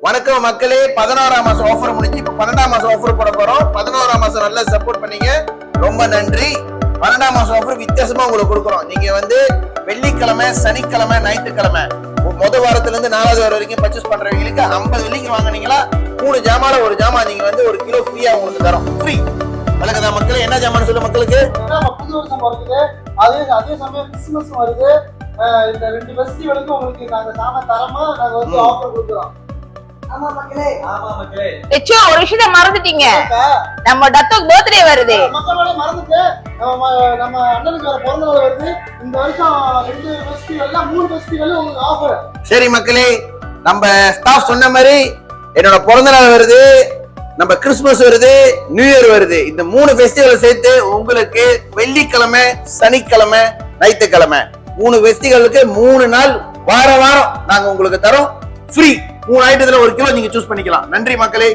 வணக்கம் மக்களே, 11ஆம் மாசம் ஆஃபர் முடிஞ்சு இப்ப 12ஆம் மாசம் ஆஃபர் போட போறோம். 11ஆம் மாசம் நல்லா சப்போர்ட் பண்ணீங்க, ரொம்ப நன்றி. 12ஆம் மாசம் ஆஃபர் வித்தியாசமா உங்களுக்கு கொடுக்குறோம். நீங்க வெள்ளிக்கிழமை, சனிக்கிழமை, ஞாயிற்றுக்கிழமை முதல் வாரத்துல இருந்து 4வது வாரம் வரைக்கும் பர்ச்சேஸ் பண்றவங்களுக்கு 50 வெள்ளிக்கு வாங்கினீங்களா 3 ஜாமான் ஒரு ஜாமான் நீங்க 1 கிலோ ஃப்ரீயா உங்களுக்கு தரோம். ஃப்ரீ வழக்கதா மக்களே. என்ன ஜாமான் சொல்லு மக்களுக்கு? புது வருஷம் வருது, அதே சமயம் கிறிஸ்துமஸ் வருது. இந்த 2 ஃபெஸ்டிவலுக்கு உங்களுக்கு நாங்க சாமான் தரமா நாங்க ஆஃபர் கொடுக்குறோம். ஆமா மக்களே. ஒரு விஷயத்தை மறந்துட்டீங்க, நம்ம டத்தோக்கு பர்த்டே வருது. மக்களோட மறந்துட்டு நம்ம அண்ணனுக்கு வர பிறந்த நாள் வருது. இந்த வருஷம் 2 ஃபெஸ்டிவல்ல 3 ஃபெஸ்டிவல் உங்களுக்கு ஆஃபர். சரி மக்களே, நம்ம ஸ்டாஃப் சொன்ன மாதிரி என்னோட பிறந்த நாள் வருது, நம்ம கிறிஸ்துமஸ் வருது, நியூ இயர் வருது. இந்த 3 ஃபெஸ்டிவல் சேர்த்து உங்களுக்கு வெள்ளிக்கிழமை, சனிக்கிழமை, ஞாயிற்றுக்கிழமை 3 ஃபெஸ்டிவலுக்கு 3 நாள் வாரம் நாங்க உங்களுக்கு தரோம் ஃப்ரீ. 3 ஐட்டத்துல 1 கிலோ நீங்க சூஸ் பண்ணிக்கலாம். நன்றி மக்களே.